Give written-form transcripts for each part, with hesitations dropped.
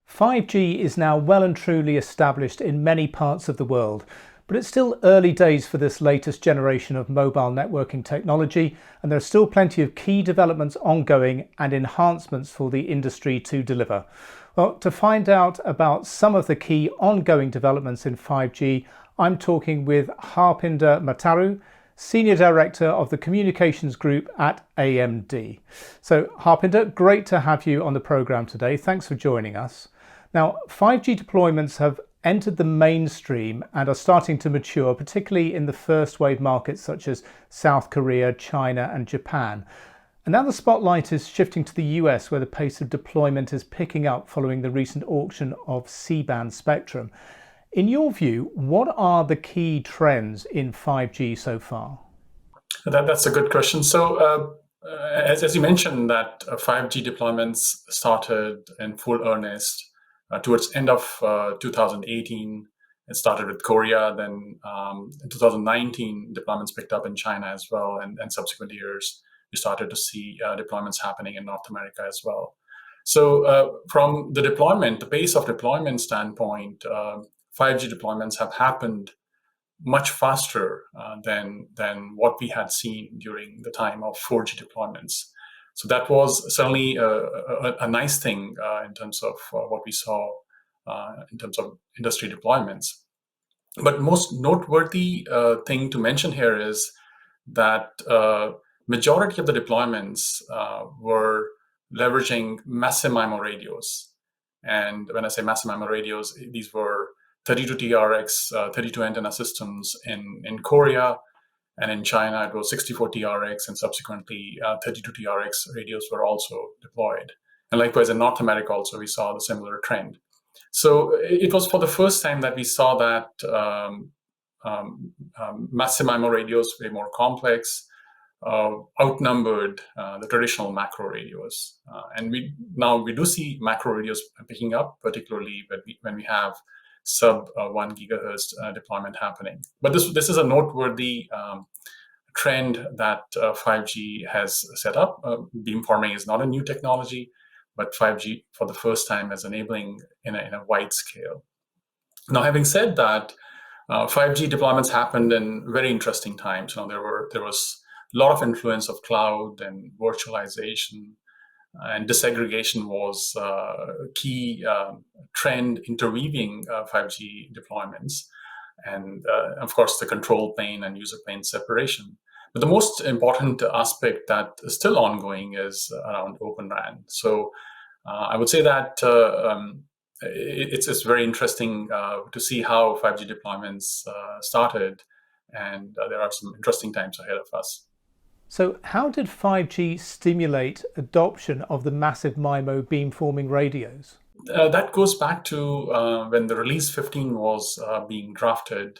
5G is now well and truly established in many parts of the world, but it's still early days for this latest generation of mobile networking technology, and there are still plenty of key developments ongoing and enhancements for the industry to deliver. Well, to find out about some of the key ongoing developments in 5G, I'm talking with Harpinder Matharu, Senior Director of the Communications Group at AMD. So Harpinder, great to have you on the programme today. Thanks for joining us. Now, 5G deployments have entered the mainstream and are starting to mature, particularly in the first wave markets such as South Korea, China and Japan. And now the spotlight is shifting to the US, where the pace of deployment is picking up following the recent auction of C-band spectrum. In your view, what are the key trends in 5G so far? That's a good question. So, as you mentioned, that 5G deployments started in full earnest towards end of 2018. It started with Korea, then in 2019, deployments picked up in China as well, and subsequent years, we started to see deployments happening in North America as well. So from the pace of deployment standpoint, 5G deployments have happened much faster than what we had seen during the time of 4G deployments. So that was certainly a nice thing in terms of what we saw in terms of industry deployments. But most noteworthy thing to mention here is that majority of the deployments were leveraging massive MIMO radios. And when I say massive MIMO radios, these were 32TRX, 32 antenna systems in Korea, and in China it was 64TRX, and subsequently 32TRX radios were also deployed. And likewise in North America also we saw the similar trend. So it was for the first time that we saw that massive MIMO radios, way more complex, outnumbered the traditional macro radios. And we do see macro radios picking up, particularly when we have sub 1 gigahertz deployment happening. But this is a noteworthy trend that 5G has set up. Beamforming is not a new technology, but 5G for the first time is enabling in a wide scale. Now, having said that, 5G deployments happened in very interesting times. There was a lot of influence of cloud and virtualization, and disaggregation was a key trend interweaving 5G deployments, and of course the control plane and user plane separation. But the most important aspect that is still ongoing is around Open RAN. So I would say that it's very interesting to see how 5G deployments started, and there are some interesting times ahead of us. So how did 5G stimulate adoption of the massive MIMO beamforming radios? That goes back to when the Release 15 was being drafted.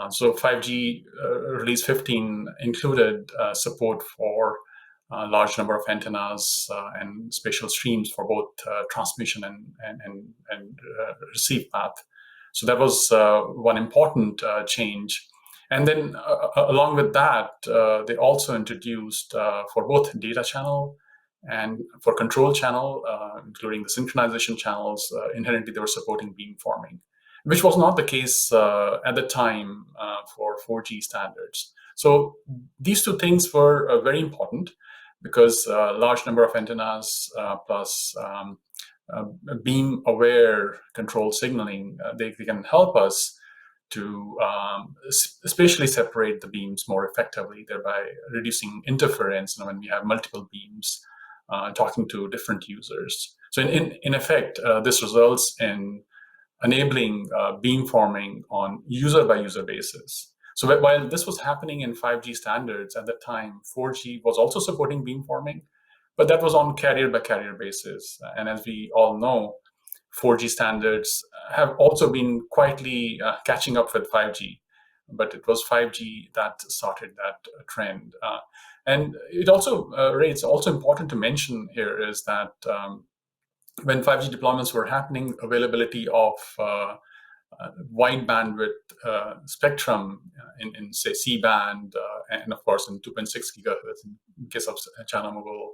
So 5G Release 15 included support for a large number of antennas and spatial streams for both transmission and receive path. So that was one important change. And then along with that, they also introduced for both data channel and for control channel, including the synchronization channels, inherently they were supporting beamforming, which was not the case at the time for 4G standards. So these two things were very important because a large number of antennas plus beam-aware control signaling, they can help us to spatially separate the beams more effectively, thereby reducing interference when we have multiple beams talking to different users. So in effect, this results in enabling beamforming on user-by-user basis. So while this was happening in 5G standards at the time, 4G was also supporting beamforming, but that was on carrier-by-carrier basis. And as we all know, 4G standards have also been quietly catching up with 5G, but it was 5G that started that trend. And it also, Ray, it's also important to mention here is that when 5G deployments were happening, availability of wide bandwidth spectrum in say C-band and of course in 2.6 gigahertz in case of China Mobile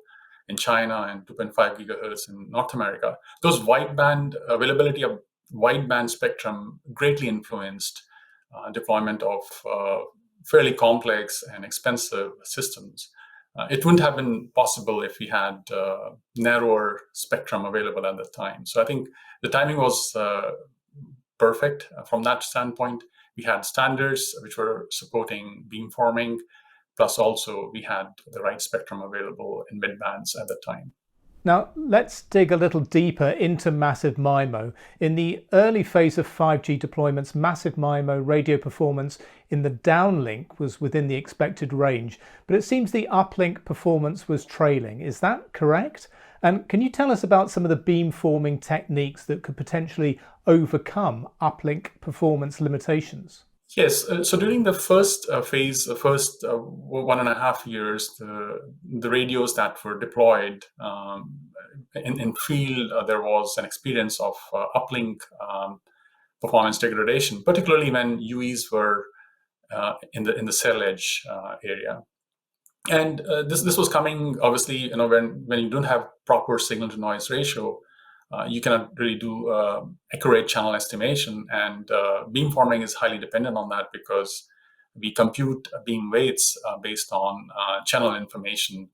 in China and 2.5 gigahertz in North America. Those wideband availability of wideband spectrum greatly influenced deployment of fairly complex and expensive systems. It wouldn't have been possible if we had narrower spectrum available at the time. So I think the timing was perfect from that standpoint. We had standards which were supporting beamforming, plus also we had the right spectrum available in mid-bands at the time. Now, let's dig a little deeper into massive MIMO. In the early phase of 5G deployments, massive MIMO radio performance in the downlink was within the expected range, but it seems the uplink performance was trailing. Is that correct? And can you tell us about some of the beamforming techniques that could potentially overcome uplink performance limitations? Yes, so during the first phase, the first 1.5 years, the radios that were deployed in field, there was an experience of uplink performance degradation, particularly when UEs were in the cell edge area. And this was coming, obviously, when you don't have proper signal to noise ratio, you cannot really do accurate channel estimation, and beamforming is highly dependent on that because we compute beam weights based on channel information.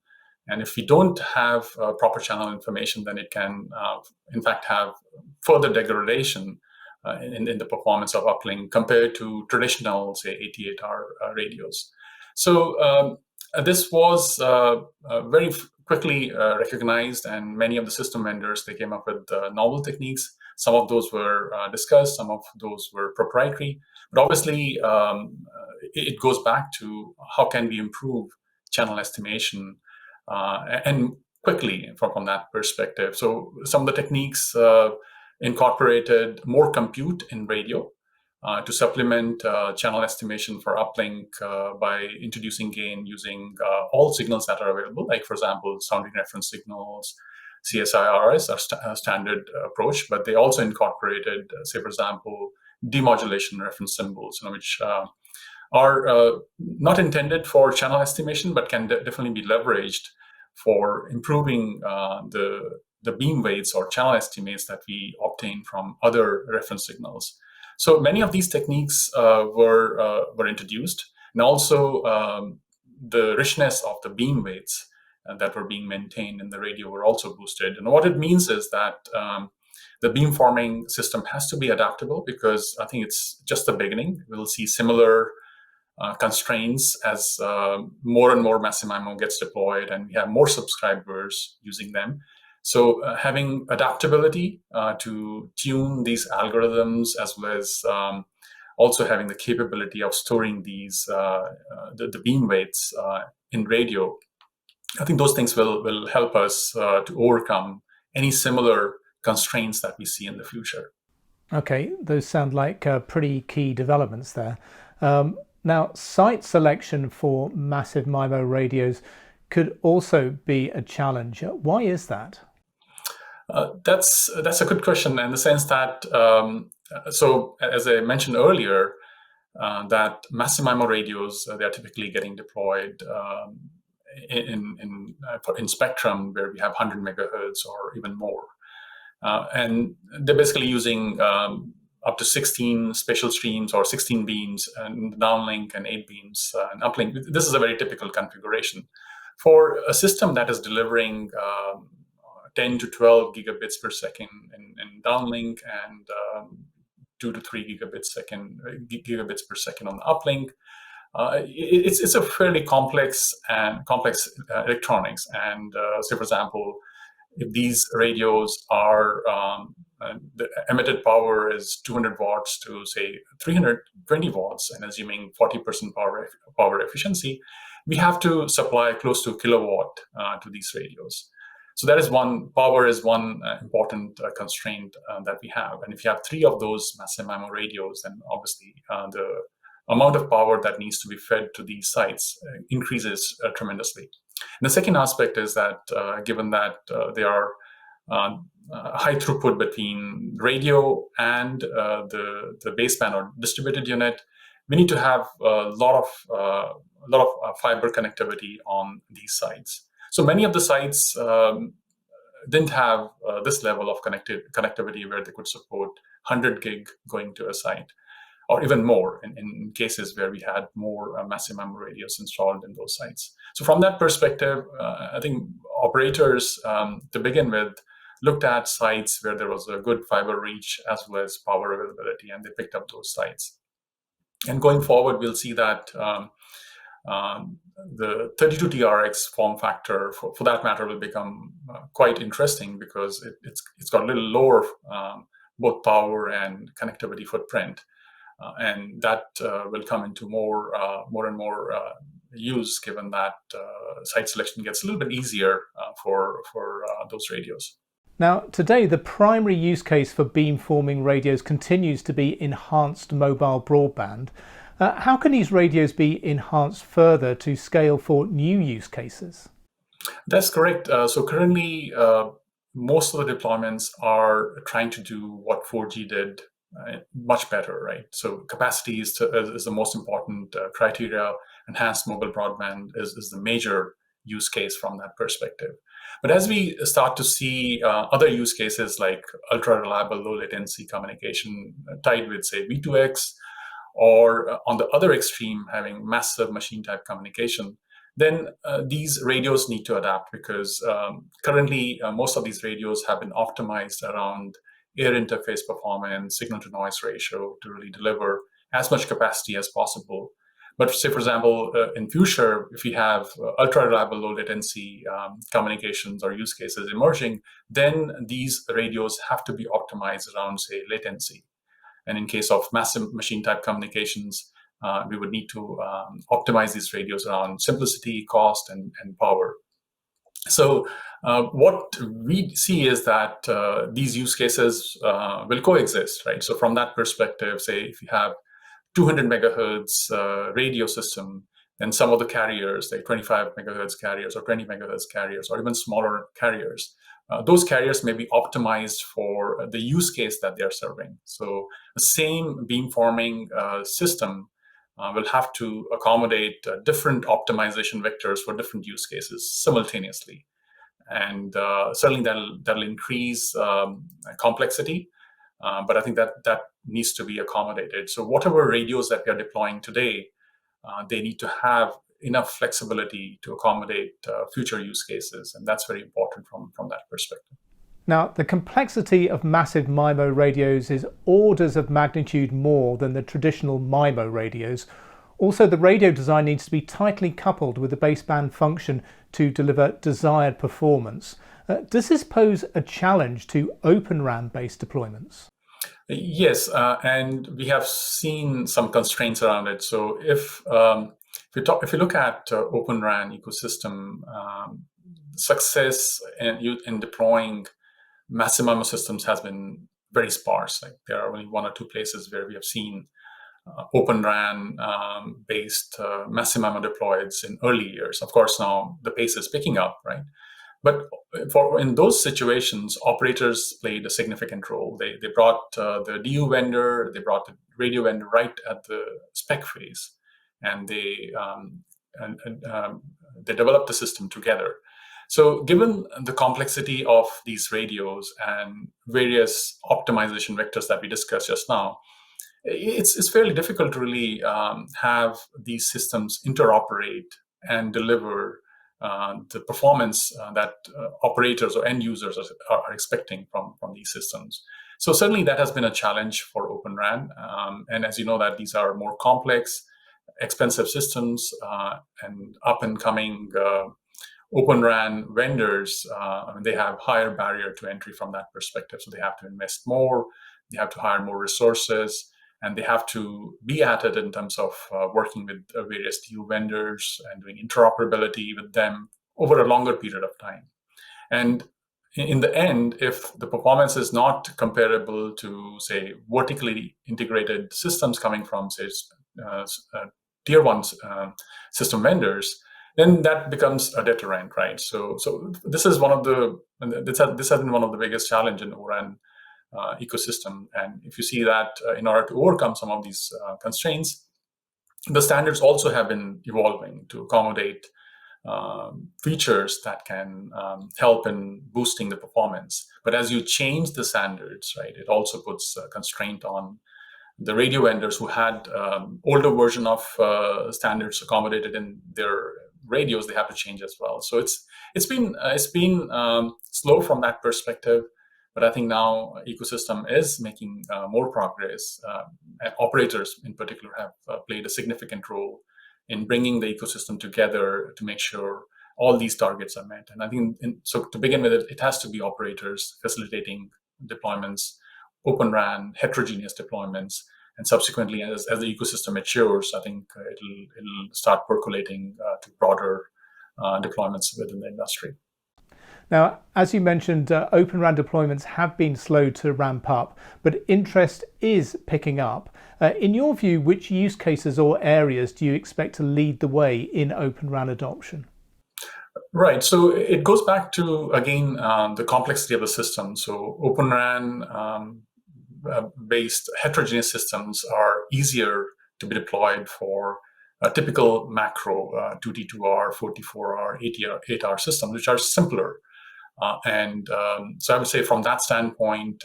And if we don't have proper channel information, then it can, in fact, have further degradation in the performance of uplink compared to traditional, say, 88R radios. So this was very quickly recognized, and many of the system vendors, they came up with novel techniques. Some of those were discussed, some of those were proprietary. But obviously, it goes back to how can we improve channel estimation and quickly from that perspective. So some of the techniques incorporated more compute in radio to supplement channel estimation for uplink by introducing gain using all signals that are available, like, for example, sounding reference signals, CSIRs are standard approach, but they also incorporated, say, for example, demodulation reference symbols, which are not intended for channel estimation, but can definitely be leveraged for improving the beam weights or channel estimates that we obtain from other reference signals. So many of these techniques were introduced, and also the richness of the beam weights that were being maintained in the radio were also boosted. And what it means is that the beamforming system has to be adaptable, because I think it's just the beginning. We'll see similar constraints as more and more massive MIMO gets deployed and we have more subscribers using them. So having adaptability to tune these algorithms, as well as also having the capability of storing these the beam weights in radio, I think those things will help us to overcome any similar constraints that we see in the future. Okay, those sound like pretty key developments there. Now, site selection for massive MIMO radios could also be a challenge. Why is that? That's a good question, in the sense that, so as I mentioned earlier, that massive MIMO radios, they are typically getting deployed in spectrum where we have 100 megahertz or even more. And they're basically using up to 16 spatial streams or 16 beams and downlink and 8 beams and uplink. This is a very typical configuration. For a system that is delivering 10 to 12 gigabits per second in downlink and 2 to 3 gigabits per second on the uplink, it's a fairly complex electronics. And say, for example, if these radios are the emitted power is 200 watts to, say, 320 watts, and assuming 40% power efficiency, we have to supply close to a kilowatt to these radios. So that is power is one important constraint that we have. And if you have 3 of those massive MIMO radios, then obviously the amount of power that needs to be fed to these sites increases tremendously. And the second aspect is that given that they are high throughput between radio and the baseband or distributed unit. We need to have a lot of fiber connectivity on these sites. So many of the sites didn't have this level of connectivity where they could support 100 gig going to a site, or even more in cases where we had more massive MIMO radios installed in those sites. So from that perspective, I think operators, to begin with, looked at sites where there was a good fiber reach as well as power availability, and they picked up those sites. And going forward, we'll see that the 32TRX form factor, for that matter, will become quite interesting because it's got a little lower both power and connectivity footprint. And that will come into more and more use, given that site selection gets a little bit easier for those radios. Now, today, the primary use case for beamforming radios continues to be enhanced mobile broadband. How can these radios be enhanced further to scale for new use cases? That's correct. So currently, most of the deployments are trying to do what 4G did much better, right? So capacity is the most important criteria. Enhanced mobile broadband is the major use case from that perspective. But as we start to see other use cases like ultra reliable low latency communication tied with, say, V2X, or on the other extreme, having massive machine type communication, then these radios need to adapt, because currently most of these radios have been optimized around air interface performance, signal to noise ratio to really deliver as much capacity as possible. But say, for example, in future, if we have ultra reliable low latency communications or use cases emerging, then these radios have to be optimized around, say, latency. And in case of massive machine type communications, we would need to optimize these radios around simplicity, cost, and power. So what we see is that these use cases will coexist, right? So from that perspective, say if you have 200 megahertz radio system, then some of the carriers, like 25 megahertz carriers or 20 megahertz carriers, or even smaller carriers, those carriers may be optimized for the use case that they're serving. So the same beamforming system will have to accommodate different optimization vectors for different use cases simultaneously. And certainly that'll increase complexity, but I think that needs to be accommodated. So whatever radios that we are deploying today, they need to have enough flexibility to accommodate future use cases, and that's very important from that perspective. Now, the complexity of massive MIMO radios is orders of magnitude more than the traditional MIMO radios. Also, the radio design needs to be tightly coupled with the baseband function to deliver desired performance. Does this pose a challenge to Open RAN-based deployments? Yes, and we have seen some constraints around it. So if you look at Open RAN ecosystem, success in deploying massive MIMO systems has been very sparse. Like there are only one or two places where we have seen Open RAN based massive MIMO deployeds in early years. Of course, now the pace is picking up, right? But in those situations, operators played a significant role. They brought the DU vendor, they brought the radio vendor right at the spec phase, and they developed the system together. So given the complexity of these radios and various optimization vectors that we discussed just now, it's fairly difficult to really have these systems interoperate and deliver the performance that operators or end users are expecting from these systems. So certainly that has been a challenge for Open RAN. And as you know, that these are more complex, expensive systems, and up and coming Open RAN vendors, they have higher barrier to entry from that perspective. So they have to invest more, they have to hire more resources, and they have to be at it in terms of working with various DU vendors and doing interoperability with them over a longer period of time. And in the end, if the performance is not comparable to, say, vertically integrated systems coming from, say, tier one system vendors, then that becomes a deterrent, right? So this is one of the this has been one of the biggest challenge in O-RAN ecosystem. And if you see that in order to overcome some of these constraints, the standards also have been evolving to accommodate features that can help in boosting the performance. But as you change the standards, right, it also puts a constraint on the radio vendors who had older version of standards accommodated in their radios. They have to change as well. So it's been slow from that perspective. But I think now ecosystem is making more progress. And operators in particular have played a significant role in bringing the ecosystem together to make sure all these targets are met. And I think, so to begin with, it has to be operators facilitating deployments, Open RAN, heterogeneous deployments, and subsequently, as the ecosystem matures, I think it'll start percolating to broader deployments within the industry. Now, as you mentioned, Open RAN deployments have been slow to ramp up, but interest is picking up. In your view, which use cases or areas do you expect to lead the way in Open RAN adoption? Right. So it goes back to, again, the complexity of the system. So Open RAN based heterogeneous systems are easier to be deployed for a typical macro 2T2R, 4T4R, 8R systems, which are simpler. So I would say from that standpoint,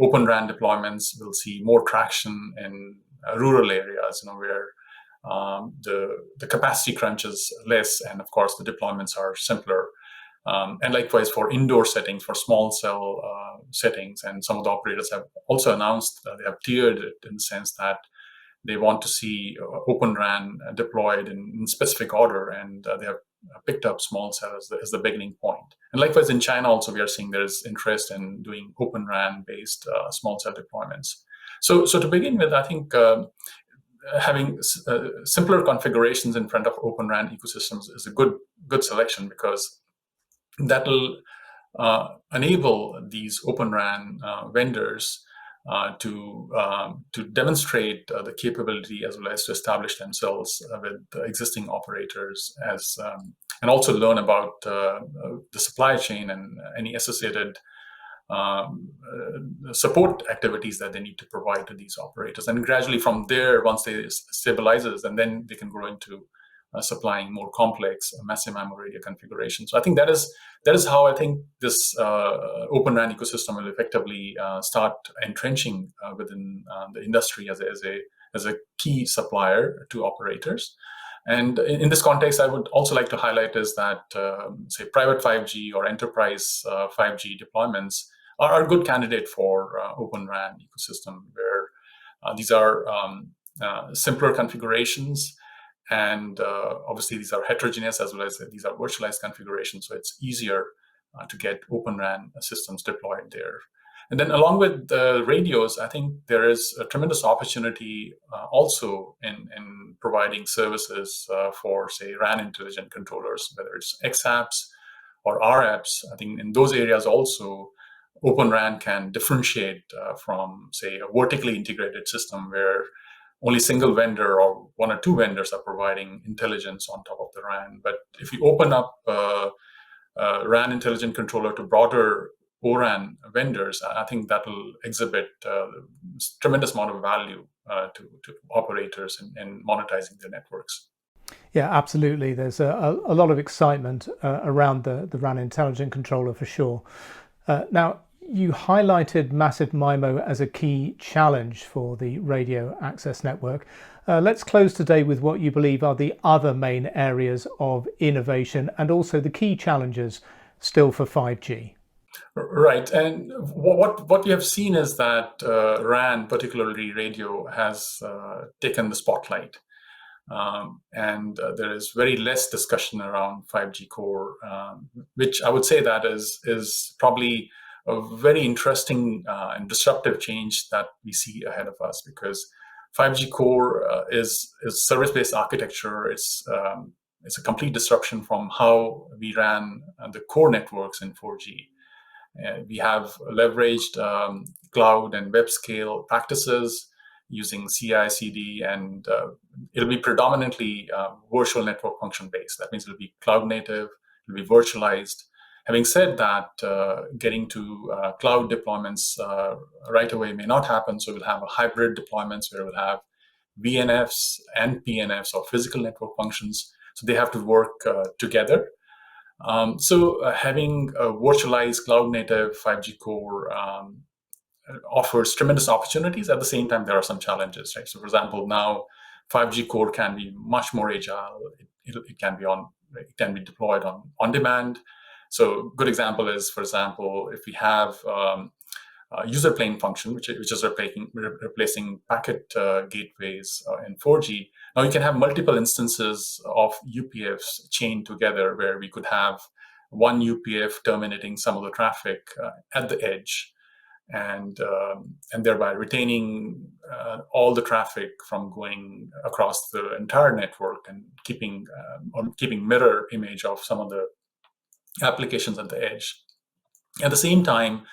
Open RAN deployments will see more traction in rural areas, where the capacity crunch is less, and of course the deployments are simpler. And likewise for indoor settings, for small cell settings, and some of the operators have also announced they have tiered it in the sense that they want to see Open RAN deployed in specific order, and they have picked up small cell as the beginning point. And likewise in China also, we are seeing there is interest in doing Open RAN based small cell deployments. So to begin with, I think having simpler configurations in front of Open RAN ecosystems is a good selection, because that will enable these Open RAN vendors to demonstrate the capability as well as to establish themselves with the existing operators, and also learn about the supply chain and any associated support activities that they need to provide to these operators. And gradually from there, once they stabilizes, and then they can grow into supplying more complex massive MIMO radio configurations. So I think that is how I think this Open RAN ecosystem will effectively start entrenching within the industry as a key supplier to operators. And in this context, I would also like to highlight is that say private 5G or enterprise 5G deployments are a good candidate for Open RAN ecosystem, where these are simpler configurations. And obviously, these are heterogeneous as well as these are virtualized configurations. So it's easier to get Open RAN systems deployed there. And then along with the radios, I think there is a tremendous opportunity also in providing services for, say, RAN intelligent controllers, whether it's XApps or RApps. I think in those areas also, Open RAN can differentiate from, say, a vertically integrated system where only single vendor or one or two vendors are providing intelligence on top of the RAN. But if you open up RAN intelligent controller to broader O-RAN vendors, I think that will exhibit tremendous amount of value to operators in monetizing their networks. Yeah, absolutely. There's a lot of excitement around the RAN intelligent controller for sure. Now, you highlighted massive MIMO as a key challenge for the radio access network. Let's close today with what you believe are the other main areas of innovation and also the key challenges still for 5G. Right. And what we have seen is that RAN, particularly radio, has taken the spotlight. And there is very less discussion around 5G core, which I would say that is probably a very interesting and disruptive change that we see ahead of us, because 5G core is service-based architecture. It's a complete disruption from how we ran the core networks in 4G. We have leveraged cloud and web scale practices using CI/CD, and it'll be predominantly virtual network function based. That means it'll be cloud native, it'll be virtualized. Having said that, getting to cloud deployments right away may not happen. So we'll have a hybrid deployments where we'll have VNFs and PNFs, or physical network functions. So they have to work together. So having a virtualized cloud native 5G core offers tremendous opportunities. At the same time, there are some challenges, right? So for example, now 5G core can be much more agile. It can be deployed on demand. So good example is, for example, if we have user plane function, which is replacing packet gateways in 4G. Now you can have multiple instances of UPFs chained together, where we could have one UPF terminating some of the traffic at the edge, and thereby retaining all the traffic from going across the entire network, and keeping mirror image of some of the applications at the edge. At the same time,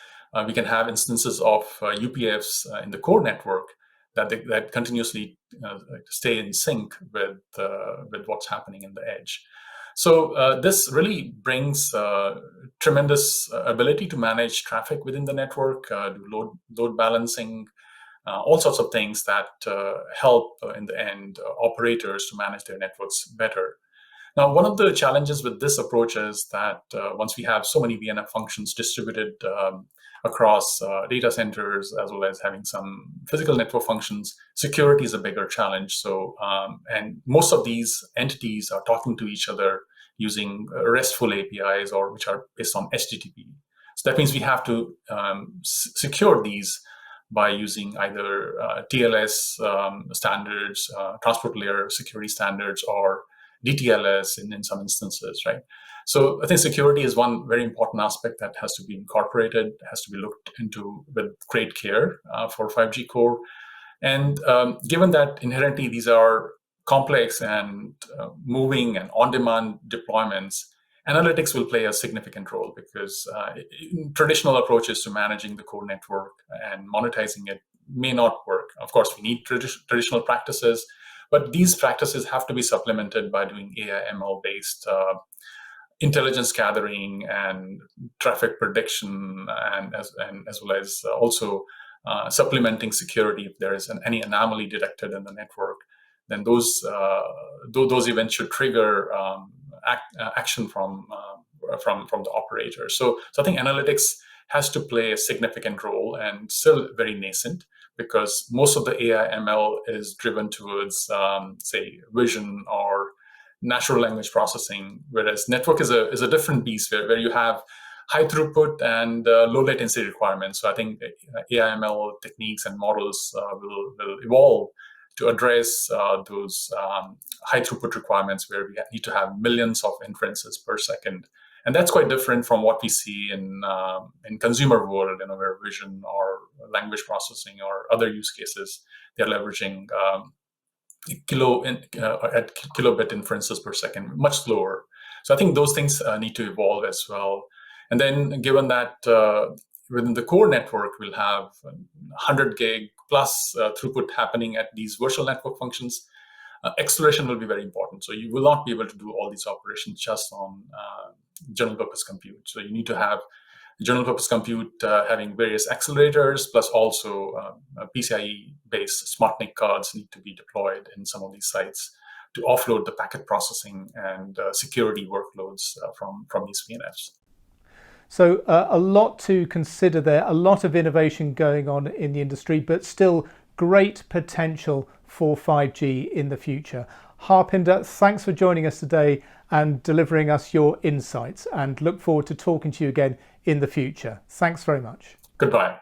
we can have instances of UPFs in the core network that continuously stay in sync with what's happening in the edge. So this really brings tremendous ability to manage traffic within the network, do load balancing, all sorts of things that help in the end operators to manage their networks better. Now, one of the challenges with this approach is that once we have so many VNF functions distributed across data centers, as well as having some physical network functions, security is a bigger challenge. So, and most of these entities are talking to each other using RESTful APIs, or which are based on HTTP. So that means we have to secure these by using either TLS standards, transport layer security standards, or DTLS in some instances, right? So I think security is one very important aspect that has to be incorporated, has to be looked into with great care for 5G core. And given that inherently these are complex and moving and on-demand deployments, analytics will play a significant role, because traditional approaches to managing the core network and monetizing it may not work. Of course, we need traditional practices, but these practices have to be supplemented by doing AI/ML-based intelligence gathering and traffic prediction, and as well as also supplementing security. If there is any anomaly detected in the network, then those events should trigger action from the operator. So I think analytics has to play a significant role, and still very nascent, because most of the AI/ML is driven towards, say, vision or natural language processing, whereas network is a different beast, where you have high throughput and low latency requirements. So I think AI/ML techniques and models will evolve to address those high throughput requirements, where we need to have millions of inferences per second. And that's quite different from what we see in consumer world, where vision or language processing or other use cases, they're leveraging at kilobit inferences per second, much slower. So I think those things need to evolve as well. And then, given that within the core network, we'll have 100 gig plus throughput happening at these virtual network functions, acceleration will be very important. So you will not be able to do all these operations just on general purpose compute. So you need to have general purpose compute having various accelerators, plus also PCIe-based SmartNIC cards need to be deployed in some of these sites to offload the packet processing and security workloads from these VNFs. So a lot to consider there, a lot of innovation going on in the industry, but still great potential for 5G in the future. Harpinder, thanks for joining us today and delivering us your insights, and look forward to talking to you again in the future. Thanks very much. Goodbye.